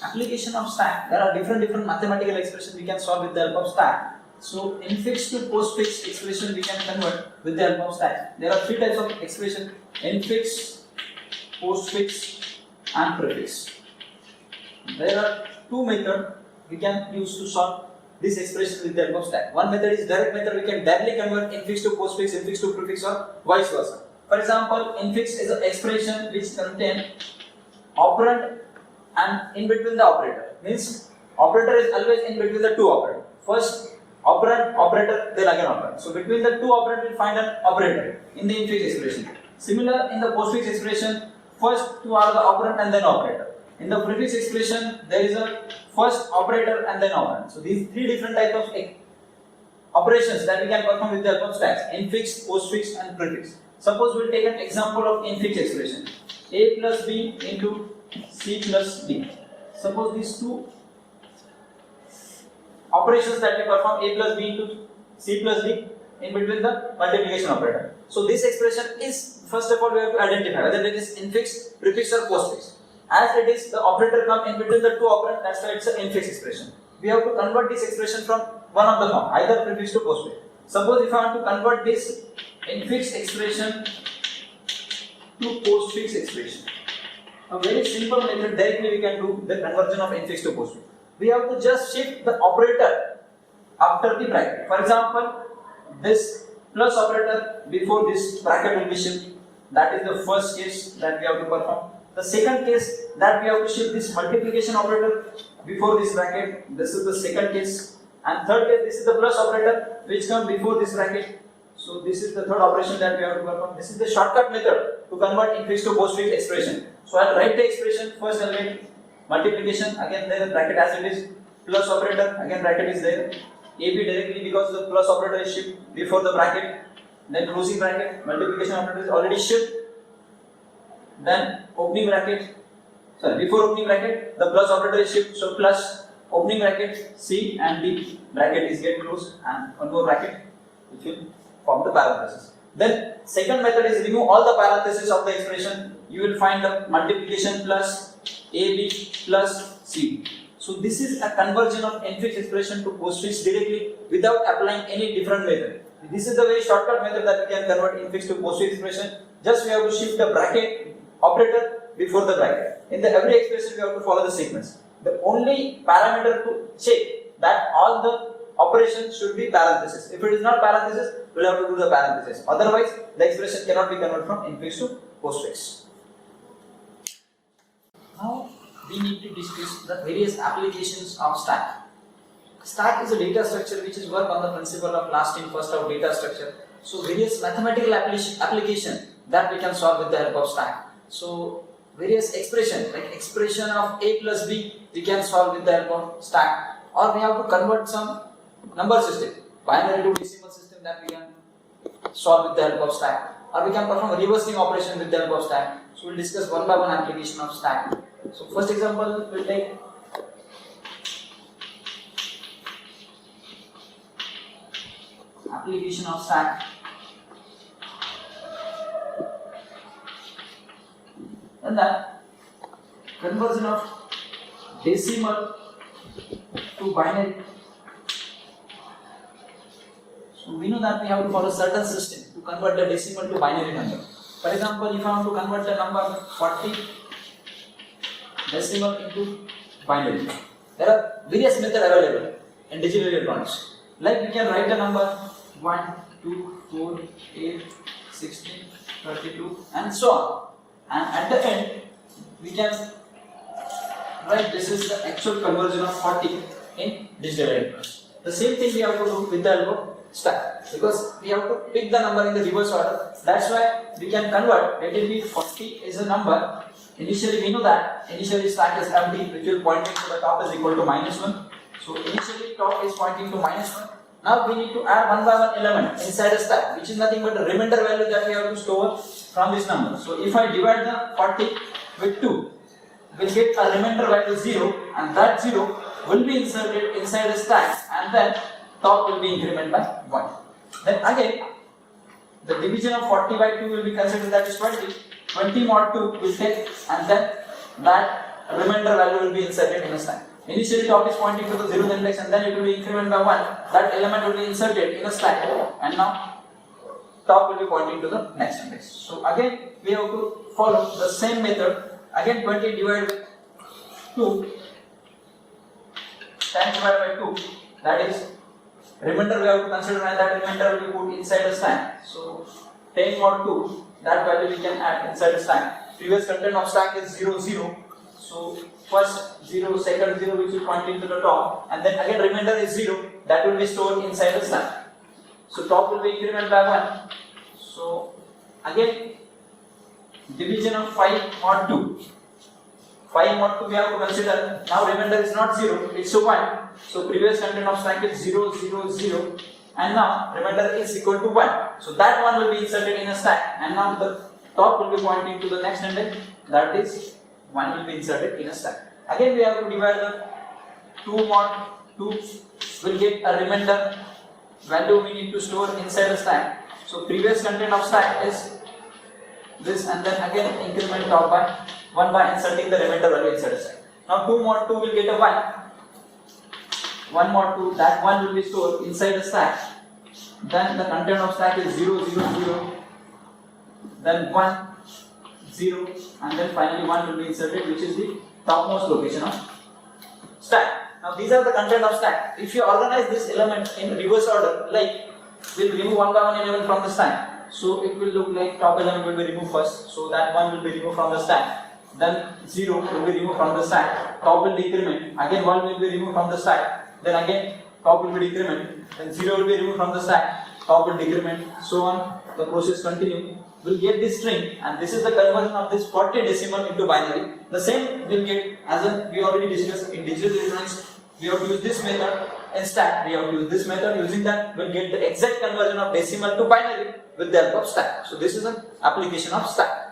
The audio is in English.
application of stack, there are different mathematical expressions we can solve with the help of stack. So infix to postfix expression we can convert with the help of stack. There are three types of expression: infix, postfix, and prefix. There are two methods we can use to solve this expression with the help of stack. One method is direct method. We can directly convert infix to postfix, infix to prefix, or vice versa. For example, infix is an expression which contains operand and in between the operator. Means operator is always in between the two operators. First operand, operator, then again operand. So between the two operators we find an operator in the infix expression. Similar in the postfix expression, first two are the operand and then operator. In the prefix expression, there is a first operator and then operand. So these three different types of operations that we can perform with the help of stacks: infix, postfix, and prefix. Suppose we'll take an example of infix expression: a plus b into c plus d. Suppose these two operations that we perform, a plus b into c plus d, in between the multiplication operator. So this expression is, first of all, we have to identify whether it is infix, prefix, or postfix. As it is the operator come in between the two operands, that's why it's an infix expression. We have to convert this expression from one of the form, either prefix to postfix. Suppose if I want to convert this infix expression to postfix expression, a very simple method directly we can do the conversion of infix to postfix. We have to just shift the operator after the bracket. For example, this plus operator before this bracket will be shifted. That is the first case that we have to perform. The second case that we have to shift this multiplication operator before this bracket. This is the second case. And third case, this is the plus operator which comes before this bracket. So this is the third operation that we have to perform. This is the shortcut method to convert infix to postfix expression. So I'll write the expression: first element multiplication, again there bracket as it is, plus operator, again bracket is there, AB directly because the plus operator is shipped before the bracket, then closing bracket, multiplication operator is already shipped, then opening bracket, before opening bracket the plus operator is shipped, so plus opening bracket, C and D bracket is get closed, and one more bracket which will form the parenthesis. Then second method is remove all the parentheses of the expression. You will find the multiplication plus AB plus C. So this is a conversion of infix expression to postfix directly without applying any different method. This is the very shortcut method that we can convert infix to postfix expression. Just we have to shift the bracket operator before the bracket. In the every expression we have to follow the sequence. The only parameter to check that all the operations should be parenthesis. If it is not parenthesis, we will have to do the parenthesis. Otherwise, the expression cannot be converted from infix to postfix. Now we need to discuss the various applications of stack. Stack is a data structure which is work on the principle of last in first out data structure. So various mathematical application that we can solve with the help of stack. So various expression like expression of a plus b we can solve with the help of stack, or we have to convert some number system, binary to decimal system, that we can solve with the help of stack, or we can perform a reversing operation with the help of stack. So we'll discuss one by one application of stack. So first example we'll take application of stack. And that conversion of decimal to binary. So we know that we have to follow certain system to convert the decimal to binary number. For example, if I want to convert the number 40 decimal into binary, there are various methods available in digital electronics. Like we can write the number 1, 2, 4, 8, 16, 32 and so on. And at the end, we can write this is the actual conversion of 40 in digital electronics. The same thing we have to do with the help of stack, because we have to pick the number in the reverse order. That's why we can convert. Let it be 40 is a number. Initially we know that initially stack is empty, which will pointing to the top is equal to -1. So initially top is pointing to -1. Now we need to add one by one element inside a stack, which is nothing but the remainder value that we have to store from this number. So if I divide the 40 with 2, we'll get a remainder value 0, and that 0 will be inserted inside the stack, and then top will be incremented by 1. Then again, the division of 40 by 2 will be considered, that is 20. 20 mod 2 will take, and then that remainder value will be inserted in a stack. Initially top is pointing to the 0th index and then it will be increment by 1. That element will be inserted in a stack and now top will be pointing to the next index. So again we have to follow the same method. Again 20 divided by 2, 10 divided by 2, that is remainder we have to consider and that remainder will be put inside the stack. So 10 mod 2, that value we can add inside the stack. Previous content of stack is 0, 0. So first 0, second 0 which will point into the top and then again remainder is 0, that will be stored inside the stack. So top will be increment by 1. So again division of 5 mod 2. 5 mod 2 we have to consider. Now remainder is not 0, it's a 1. So previous content of stack is 0, 0, 0 and now remainder is equal to 1. So that one will be inserted in a stack and now the top will be pointing to the next index, that is 1 will be inserted in a stack. Again we have to divide the 2 mod 2 will get a remainder value we need to store inside the stack. So previous content of stack is this and then again increment top by 1 by inserting the remainder value inside the stack. Now 2 mod 2 will get a 1. 1 mod 2, that 1 will be stored inside the stack. Then the content of stack is 0, 0, 0. Then 1, 0 and then finally 1 will be inserted which is the topmost location of stack. Now these are the content of stack. If you organize this element in reverse order, like we'll remove one by one element from the stack. So it will look like top element will be removed first. So that 1 will be removed from the stack. Then 0 will be removed from the stack. Top will decrement. Again 1 will be removed from the stack. Then again top will be decrement. Then 0 will be removed from the stack. Top will decrement. So on. The process continue. We'll get this string and this is the conversion of this 40 decimal into binary. The same we'll get as we already discussed in digital electronics. We have to use this method in stack. We have to use this method. Using that we'll get the exact conversion of decimal to binary with the help of stack. So this is an application of stack.